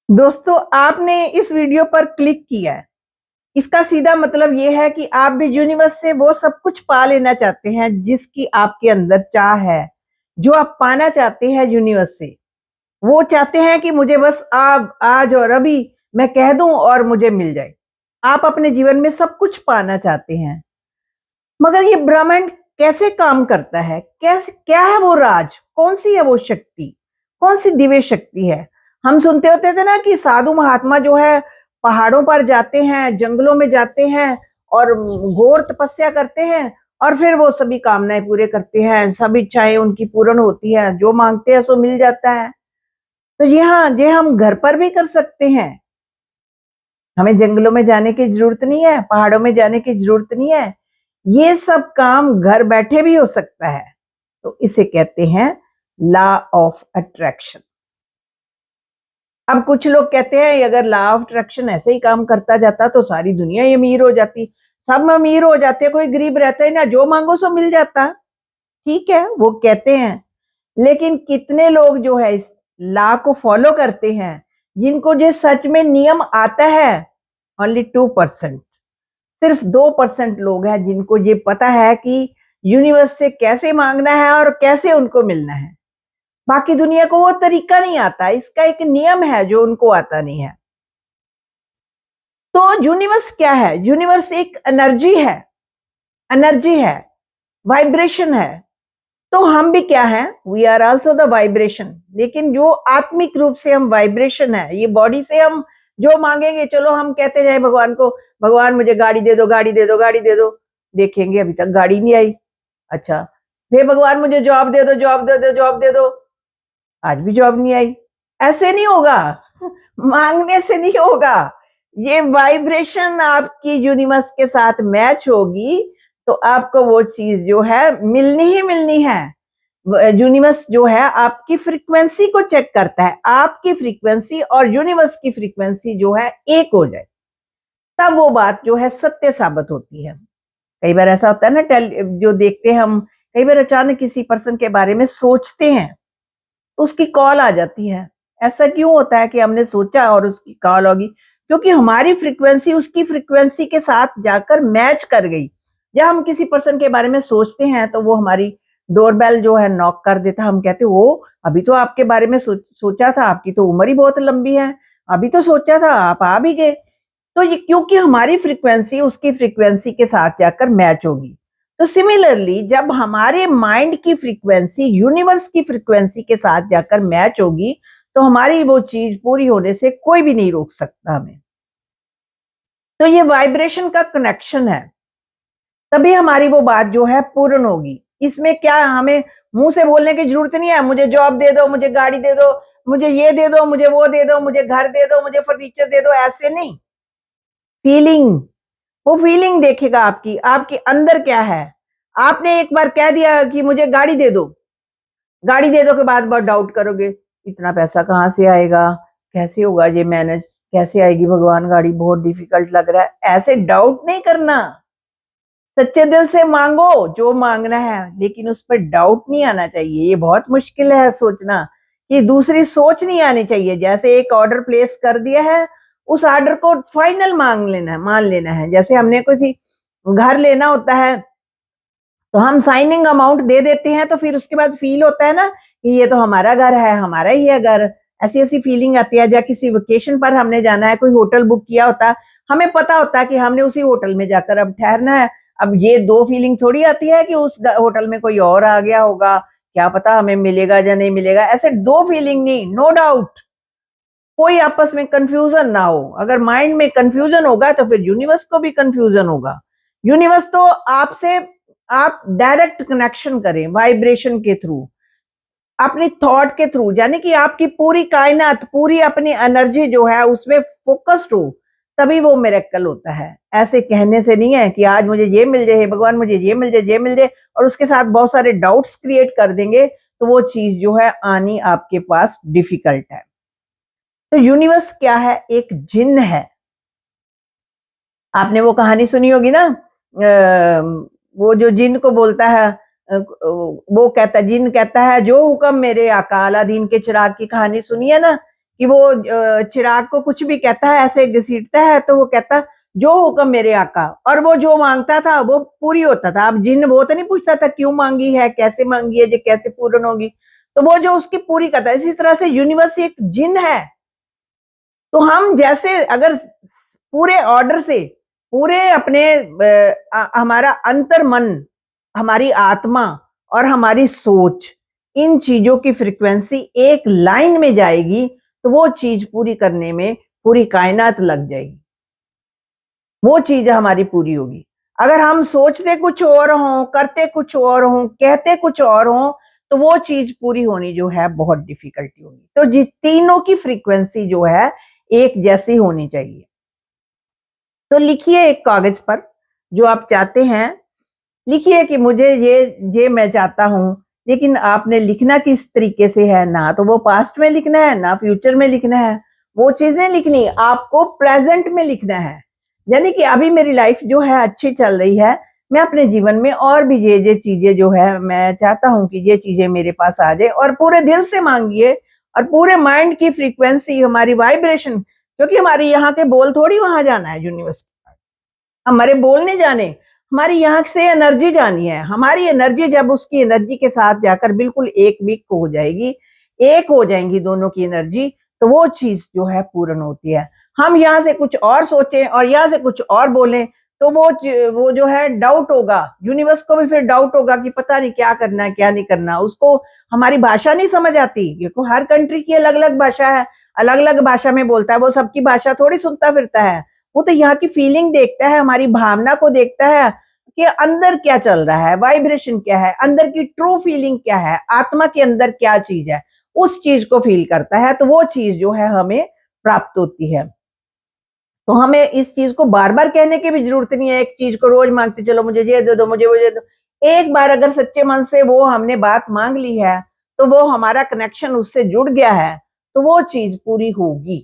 दोस्तों, आपने इस वीडियो पर क्लिक किया है। इसका सीधा मतलब ये है कि आप भी यूनिवर्स से वो सब कुछ पा लेना चाहते हैं जिसकी आपके अंदर चाह है, जो आप पाना चाहते हैं यूनिवर्स से। वो चाहते हैं कि मुझे बस अब, आज और अभी मैं कह दूं और मुझे मिल जाए। आप अपने जीवन में सब कुछ पाना चाहते हैं, मगर ये ब्रह्मांड कैसे काम करता है? कैसे, क्या है वो राज? कौन सी है वो शक्ति? कौन सी दिव्य शक्ति है? हम सुनते होते थे ना कि साधु महात्मा जो है पहाड़ों पर जाते हैं, जंगलों में जाते हैं और घोर तपस्या करते हैं और फिर वो सभी कामनाएं पूरे करते हैं, सब इच्छाएं उनकी पूर्ण होती है, जो मांगते हैं सो मिल जाता है। तो ये हम घर पर भी कर सकते हैं। हमें जंगलों में जाने की जरूरत नहीं है, पहाड़ों में जाने की जरूरत नहीं है। ये सब काम घर बैठे भी हो सकता है। तो इसे कहते हैं लॉ ऑफ अट्रैक्शन। अब कुछ लोग कहते हैं अगर लॉ ऑफ अट्रैक्शन ऐसे ही काम करता जाता तो सारी दुनिया ही अमीर हो जाती, सब अमीर हो जाते, कोई गरीब रहता ही ना, जो मांगो सो मिल जाता। ठीक है, वो कहते हैं, लेकिन कितने लोग जो है इस लॉ को फॉलो करते हैं, जिनको जो सच में नियम आता है? ओनली 2%। सिर्फ 2% लोग हैं जिनको ये पता है कि यूनिवर्स से कैसे मांगना है और कैसे उनको मिलना है। बाकी दुनिया को वो तरीका नहीं आता, इसका एक नियम है जो उनको आता नहीं है। तो यूनिवर्स क्या है? यूनिवर्स एक एनर्जी है, एनर्जी है, वाइब्रेशन है। तो हम भी क्या है? We are also the vibration. लेकिन जो आत्मिक रूप से हम वाइब्रेशन है, ये बॉडी से हम जो मांगेंगे, चलो हम कहते जाए भगवान को, भगवान मुझे गाड़ी दे दो, गाड़ी दे दो, गाड़ी दे दो, देखेंगे अभी तक गाड़ी नहीं आई। अच्छा, हे भगवान मुझे जॉब दे दो, जॉब दे दो, जॉब दे दो, आज भी जॉब नहीं आई। ऐसे नहीं होगा, मांगने से नहीं होगा। ये वाइब्रेशन आपकी यूनिवर्स के साथ मैच होगी तो आपको वो चीज जो है मिलनी ही मिलनी है। यूनिवर्स जो है आपकी फ्रीक्वेंसी को चेक करता है, आपकी फ्रीक्वेंसी और यूनिवर्स की फ्रीक्वेंसी जो है एक हो जाए, तब वो बात जो है सत्य साबित होती है। कई बार ऐसा होता है ना, जो देखते हैं हम, कई बार अचानक किसी पर्सन के बारे में सोचते हैं तो उसकी कॉल आ जाती है। ऐसा क्यों होता है कि हमने सोचा और उसकी कॉल होगी? क्योंकि हमारी फ्रीक्वेंसी उसकी फ्रीक्वेंसी के साथ जाकर मैच कर गई। जब हम किसी पर्सन के बारे में सोचते हैं तो वो हमारी डोरबेल जो है नॉक कर देता है। हम कहते हैं वो अभी तो आपके बारे में सोचा था, आपकी तो उम्र ही बहुत लंबी है, अभी तो सोचा था, आप आ भी गए। तो ये क्योंकि हमारी फ्रीक्वेंसी उसकी फ्रीक्वेंसी के साथ जाकर मैच होगी। तो सिमिलरली जब हमारे माइंड की फ्रीक्वेंसी यूनिवर्स की फ्रीक्वेंसी के साथ जाकर मैच होगी तो हमारी वो चीज पूरी होने से कोई भी नहीं रोक सकता हमें। तो ये वाइब्रेशन का कनेक्शन है, तभी हमारी वो बात जो है पूर्ण होगी। इसमें क्या हमें मुंह से बोलने की जरूरत नहीं है, मुझे जॉब दे दो, मुझे गाड़ी दे दो, मुझे ये दे दो, मुझे वो दे दो, मुझे घर दे दो, मुझे फर्नीचर दे दो, ऐसे नहीं। फीलिंग, वो फीलिंग देखेगा आपकी, आपके अंदर क्या है। आपने एक बार कह दिया कि मुझे गाड़ी दे दो, गाड़ी दे दो के बाद बहुत डाउट करोगे, इतना पैसा कहाँ से आएगा, कैसे होगा ये मैनेज, कैसे आएगी भगवान गाड़ी, बहुत डिफिकल्ट लग रहा है। ऐसे डाउट नहीं करना, सच्चे दिल से मांगो जो मांगना है, लेकिन उस पर डाउट नहीं आना चाहिए। ये बहुत मुश्किल है सोचना, कि दूसरी सोच नहीं आनी चाहिए। जैसे एक ऑर्डर प्लेस कर दिया है, उस ऑर्डर को फाइनल मांग लेना है, मान लेना है। जैसे हमने किसी घर लेना होता है तो हम साइनिंग अमाउंट दे देते हैं, तो फिर उसके बाद फील होता है ना कि ये तो हमारा घर है, हमारा ही है घर। ऐसी ऐसी फीलिंग आती है। या किसी वेकेशन पर हमने जाना है, कोई होटल बुक किया होता, हमें पता होता है कि हमने उसी होटल में जाकर अब ठहरना है। अब ये दो फीलिंग थोड़ी आती है कि उस होटल में कोई और आ गया होगा, क्या पता हमें मिलेगा या नहीं मिलेगा। ऐसे दो फीलिंग नहीं, नो डाउट, कोई आपस में कंफ्यूजन ना हो। अगर माइंड में कंफ्यूजन होगा तो फिर यूनिवर्स को भी कंफ्यूजन होगा। यूनिवर्स तो आपसे, आप डायरेक्ट कनेक्शन करें वाइब्रेशन के थ्रू, अपनी थॉट के थ्रू, यानी कि आपकी पूरी कायनात, पूरी अपनी एनर्जी जो है उसमें फोकस्ड हो, तभी वो मिरेकल होता है। ऐसे कहने से नहीं है कि आज मुझे ये मिल जाए, हे भगवान मुझे ये मिल जाए, ये मिल जाए, और उसके साथ बहुत सारे डाउट्स क्रिएट कर देंगे, तो वो चीज जो है आनी आपके पास डिफिकल्ट है। तो यूनिवर्स क्या है? एक जिन है। आपने वो कहानी सुनी होगी ना, वो जो जिन को बोलता है, वो कहता, जिन कहता है जो हुक्म मेरे आका, अलादीन के चिराग की कहानी सुनी है ना, कि वो चिराग को कुछ भी कहता है, ऐसे घसीटता है तो वो कहता जो हुक्म मेरे आका, और वो जो मांगता था वो पूरी होता था। अब जिन वो तो नहीं पूछता था क्यों मांगी है, कैसे मांगी है, जो कैसे पूर्ण होगी, तो वो जो उसकी पूरी करता है। इसी तरह से यूनिवर्स एक जिन है। तो हम जैसे अगर पूरे ऑर्डर से, पूरे अपने हमारा अंतर मन, हमारी आत्मा और हमारी सोच, इन चीजों की फ्रीक्वेंसी एक लाइन में जाएगी तो वो चीज पूरी करने में पूरी कायनात लग जाएगी, वो चीज हमारी पूरी होगी। अगर हम सोचते कुछ और हों, करते कुछ और हों, कहते कुछ और हों, तो वो चीज पूरी होनी जो है बहुत डिफिकल्टी होगी। तो तीनों की फ्रीक्वेंसी जो है एक जैसी होनी चाहिए। तो लिखिए एक कागज पर जो आप चाहते हैं, लिखिए कि मुझे ये मैं चाहता हूं। लेकिन आपने लिखना किस तरीके से है, ना तो वो पास्ट में लिखना है ना फ्यूचर में लिखना है, वो चीज नहीं लिखनी, आपको प्रेजेंट में लिखना है। यानी कि अभी मेरी लाइफ जो है अच्छी चल रही है, मैं अपने जीवन में और भी ये चीजें जो है मैं चाहता हूं कि ये चीजें मेरे पास आ जाए, और पूरे दिल से मांगिए और पूरे माइंड की फ्रीक्वेंसी, हमारी वाइब्रेशन, क्योंकि हमारी यहाँ के बोल थोड़ी वहां जाना है यूनिवर्स, हमारे बोल नहीं जाने, हमारी यहाँ से एनर्जी जानी है। हमारी एनर्जी जब उसकी एनर्जी के साथ जाकर बिल्कुल एक मिक हो जाएगी, एक हो जाएंगी दोनों की एनर्जी, तो वो चीज जो है पूर्ण होती है। हम यहाँ से कुछ और सोचें और यहाँ से कुछ और बोलें तो वो जो है डाउट होगा, यूनिवर्स को भी फिर डाउट होगा कि पता नहीं क्या करना है क्या नहीं करना। उसको हमारी भाषा नहीं समझ आती, क्योंकि हर कंट्री की अलग अलग भाषा है, अलग अलग भाषा में बोलता है, वो सबकी भाषा थोड़ी सुनता फिरता है। वो तो यहाँ की फीलिंग देखता है, हमारी भावना को देखता है कि अंदर क्या चल रहा है, वाइब्रेशन क्या है, अंदर की ट्रू फीलिंग क्या है, आत्मा के अंदर क्या चीज है, उस चीज को फील करता है, तो वो चीज जो है हमें प्राप्त होती है। तो हमें इस चीज को बार बार कहने की भी जरूरत नहीं है, एक चीज को रोज मांगते चलो मुझे ये दे दो, मुझे वो दे दो। एक बार अगर सच्चे मन से वो हमने बात मांग ली है, तो वो हमारा कनेक्शन उससे जुड़ गया है, तो वो चीज पूरी होगी।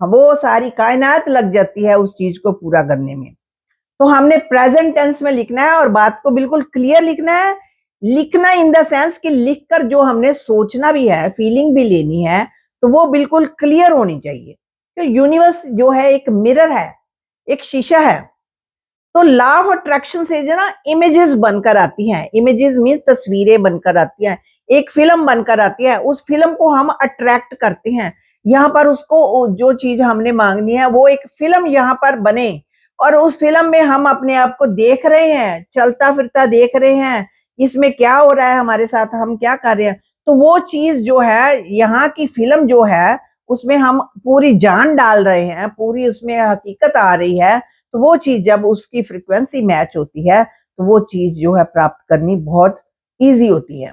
वो सारी कायनात लग जाती है उस चीज को पूरा करने में। तो हमने प्रेजेंट टेंस में लिखना है और बात को बिल्कुल क्लियर लिखना है। लिखना इन द सेंस कि लिखकर जो हमने सोचना भी है, फीलिंग भी लेनी है, तो वो बिल्कुल क्लियर होनी चाहिए। तो यूनिवर्स जो है एक मिरर है, एक शीशा है। तो लॉ ऑफ अट्रैक्शन से जो ना इमेजेस बनकर आती हैं, इमेजेस मीन तस्वीरें बनकर आती हैं, एक फिल्म बनकर आती है, उस फिल्म को हम अट्रैक्ट करते हैं। यहाँ पर उसको जो चीज हमने मांगनी है वो एक फिल्म यहाँ पर बने, और उस फिल्म में हम अपने आप को देख रहे हैं, चलता फिरता देख रहे हैं, इसमें क्या हो रहा है हमारे साथ, हम क्या कर रहे हैं। तो वो चीज जो है, यहाँ की फिल्म जो है, उसमें हम पूरी जान डाल रहे हैं, पूरी उसमें हकीकत आ रही है। तो वो चीज जब उसकी फ्रीक्वेंसी मैच होती है, तो वो चीज जो है प्राप्त करनी बहुत इजी होती है।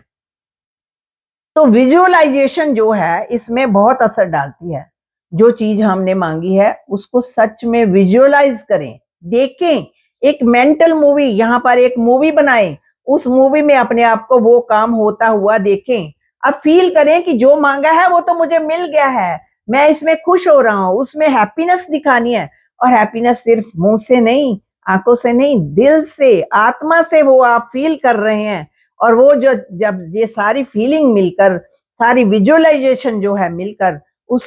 तो विजुअलाइजेशन जो है इसमें बहुत असर डालती है। जो चीज हमने मांगी है उसको सच में विजुअलाइज करें, देखें, एक मेंटल मूवी, यहाँ पर एक मूवी बनाएं, उस मूवी में अपने आप को वो काम होता हुआ देखें। अब फील करें कि जो मांगा है वो तो मुझे मिल गया है, मैं इसमें खुश हो रहा हूँ, उसमें हैप्पीनेस दिखानी है। और हैप्पीनेस सिर्फ मुंह से नहीं, आंखों से नहीं, दिल से, आत्मा से वो आप फील कर रहे हैं। और वो जो जब ये सारी फीलिंग मिलकर, सारी विजुअलाइजेशन जो है मिलकर उस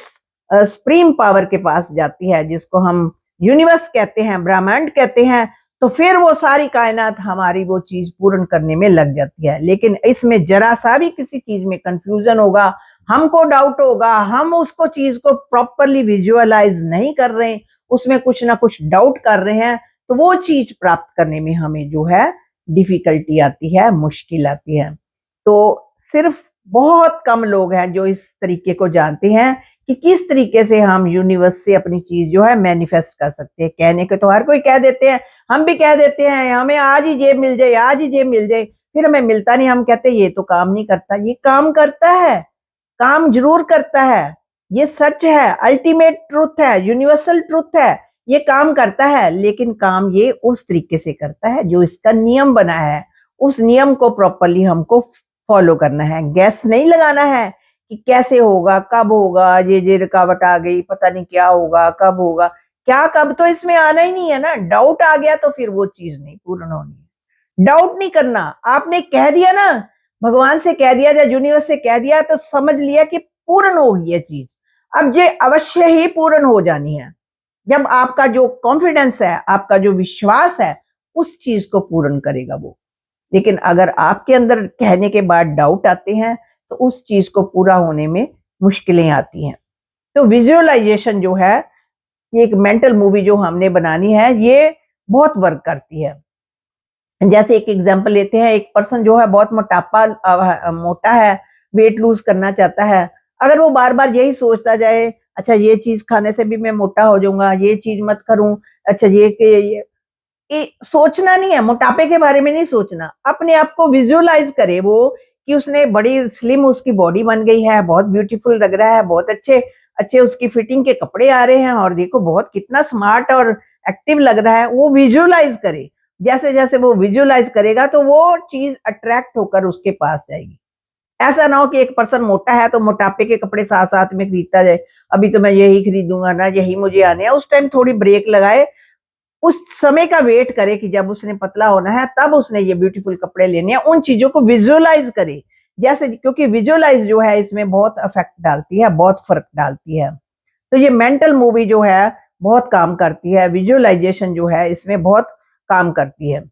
सुप्रीम पावर के पास जाती है, जिसको हम यूनिवर्स कहते हैं, ब्रह्मांड कहते हैं, तो फिर वो सारी कायनात हमारी वो चीज पूर्ण करने में लग जाती है। लेकिन इसमें जरा सा भी किसी चीज में कंफ्यूजन होगा, हमको डाउट होगा, हम उसको चीज को प्रॉपरली विजुअलाइज नहीं कर रहे, उसमें कुछ ना कुछ डाउट कर रहे हैं, तो वो चीज प्राप्त करने में हमें जो है डिफिकल्टी आती है, मुश्किल आती है। तो सिर्फ बहुत कम लोग हैं जो इस तरीके को जानते हैं कि किस तरीके से हम यूनिवर्स से अपनी चीज जो है मैनिफेस्ट कर सकते हैं। कहने के तो हर कोई कह देते हैं, हम भी कह देते हैं हमें आज ही ये मिल जाए, आज ही ये मिल जाए, फिर हमें मिलता नहीं, हम कहते हैं ये तो काम नहीं करता। ये काम करता है, काम जरूर करता है, ये सच है, अल्टीमेट ट्रुथ है, यूनिवर्सल ट्रुथ है, ये काम करता है। लेकिन काम ये उस तरीके से करता है जो इसका नियम बना है, उस नियम को प्रॉपरली हमको फॉलो करना है। गैस नहीं लगाना है कि कैसे होगा, कब होगा, ये रुकावट आ गई, पता नहीं क्या होगा, कब होगा, क्या कब तो इसमें आना ही नहीं है ना। डाउट आ गया तो फिर वो चीज नहीं पूर्ण होनी है। डाउट नहीं करना, आपने कह दिया ना, भगवान से कह दिया या यूनिवर्स से कह दिया, तो समझ लिया कि पूर्ण होगी ये चीज। अब ये अवश्य ही पूर्ण हो जानी है जब आपका जो कॉन्फिडेंस है, आपका जो विश्वास है, उस चीज को पूर्ण करेगा वो। लेकिन अगर आपके अंदर कहने के बाद डाउट आते हैं तो उस चीज को पूरा होने में मुश्किलें आती हैं। तो विजुअलाइजेशन जो है, ये एक मेंटल मूवी जो हमने बनानी है, ये बहुत वर्क करती है। जैसे एक एग्जांपल लेते हैं, एक पर्सन जो है बहुत मोटा है, वेट लूज करना चाहता है। अगर वो बार बार यही सोचता जाए, अच्छा ये चीज खाने से भी मैं मोटा हो जाऊंगा, ये चीज मत करूं, अच्छा ये सोचना नहीं है, मोटापे के बारे में नहीं सोचना, अपने आप को विजुअलाइज करे वो कि उसने बड़ी स्लिम उसकी बॉडी बन गई है, बहुत ब्यूटीफुल लग रहा है, बहुत अच्छे अच्छे उसकी फिटिंग के कपड़े आ रहे हैं और देखो बहुत कितना स्मार्ट और एक्टिव लग रहा है। वो विजुअलाइज करे, जैसे जैसे वो विजुअलाइज करेगा तो वो चीज अट्रैक्ट होकर उसके पास जाएगी। ऐसा ना हो कि एक पर्सन मोटा है तो मोटापे के कपड़े साथ साथ में खरीदता जाए, अभी तो मैं यही खरीदूंगा ना, यही मुझे आने हैं। उस टाइम थोड़ी ब्रेक लगाए, उस समय का वेट करे कि जब उसने पतला होना है तब उसने ये ब्यूटीफुल कपड़े लेने हैं। उन चीजों को विजुअलाइज करे, जैसे क्योंकि विजुअलाइज जो है इसमें बहुत इफेक्ट डालती है, बहुत फर्क डालती है। तो ये मेंटल मूवी जो है बहुत काम करती है, विजुअलाइजेशन जो है इसमें बहुत काम करती है।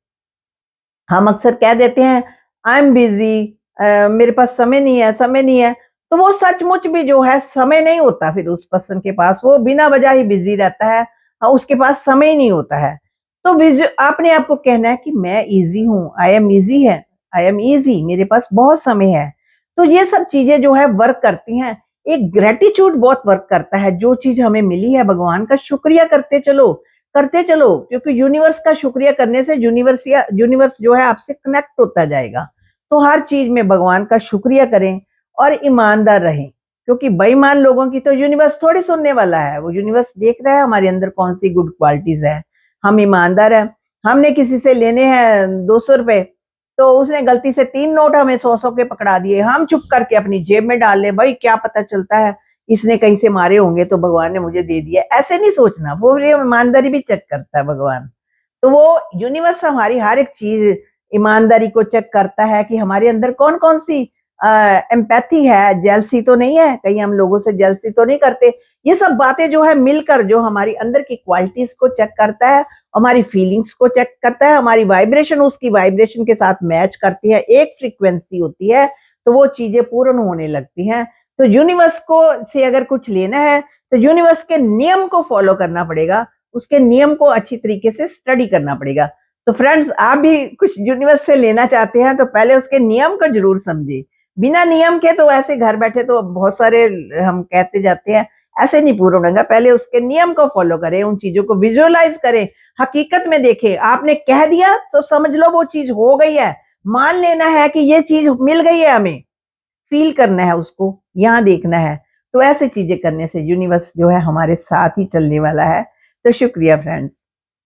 हम अक्सर कह देते हैं आई एम बिजी, मेरे पास समय नहीं है, समय नहीं है। तो वो सचमुच भी जो है समय नहीं होता फिर उस पर्सन के पास, वो बिना वजह ही बिजी रहता है। उसके पास समय ही नहीं होता है। तो आपने आपको कहना है कि मैं इजी हूँ, आई एम इजी है, आई एम इजी, मेरे पास बहुत समय है। तो ये सब चीजें जो है वर्क करती हैं। एक ग्रेटिट्यूड बहुत वर्क करता है, जो चीज हमें मिली है भगवान का शुक्रिया करते चलो, क्योंकि यूनिवर्स का शुक्रिया करने से यूनिवर्स जो है आपसे कनेक्ट होता जाएगा। तो हर चीज में भगवान का शुक्रिया करें और ईमानदार रहें, क्योंकि बेईमान लोगों की तो यूनिवर्स थोड़ी सुनने वाला है। वो यूनिवर्स देख रहा है हमारे अंदर कौन सी गुड क्वालिटीज है। हम ईमानदार हैं। हमने किसी से लेने हैं 200 रुपए, तो उसने गलती से 3 नोट हमें 100 100 के पकड़ा दिए, हम चुप करके अपनी जेब में डाल ले, भाई क्या पता चलता है इसने कहीं से मारे होंगे तो भगवान ने मुझे दे दिया। ऐसे नहीं सोचना, वो ईमानदारी भी चेक करता है भगवान। तो वो यूनिवर्स हमारी हर एक चीज ईमानदारी को चेक करता है कि हमारे अंदर कौन कौन सी एम्पैथी है, जेलसी तो नहीं है, कहीं हम लोगों से जेलसी तो नहीं करते। ये सब बातें जो है मिलकर जो हमारी अंदर की क्वालिटीज को चेक करता है, हमारी फीलिंग्स को चेक करता है, हमारी वाइब्रेशन उसकी वाइब्रेशन के साथ मैच करती है, एक फ्रीक्वेंसी होती है, तो वो चीजें पूर्ण होने लगती हैं। तो यूनिवर्स को से अगर कुछ लेना है तो यूनिवर्स के नियम को फॉलो करना पड़ेगा, उसके नियम को अच्छी तरीके से स्टडी करना पड़ेगा। तो फ्रेंड्स, आप भी कुछ यूनिवर्स से लेना चाहते हैं तो पहले उसके नियम को जरूर समझे। बिना नियम के तो ऐसे घर बैठे तो बहुत सारे हम कहते जाते हैं, ऐसे नहीं पूर्ण होगा। पहले उसके नियम को फॉलो करें, उन चीजों को विजुअलाइज करें, हकीकत में देखें। आपने कह दिया तो समझ लो वो चीज हो गई है, मान लेना है कि ये चीज मिल गई है, हमें फील करना है उसको, यहाँ देखना है। तो ऐसे चीजें करने से यूनिवर्स जो है हमारे साथ ही चलने वाला है। तो शुक्रिया फ्रेंड्स।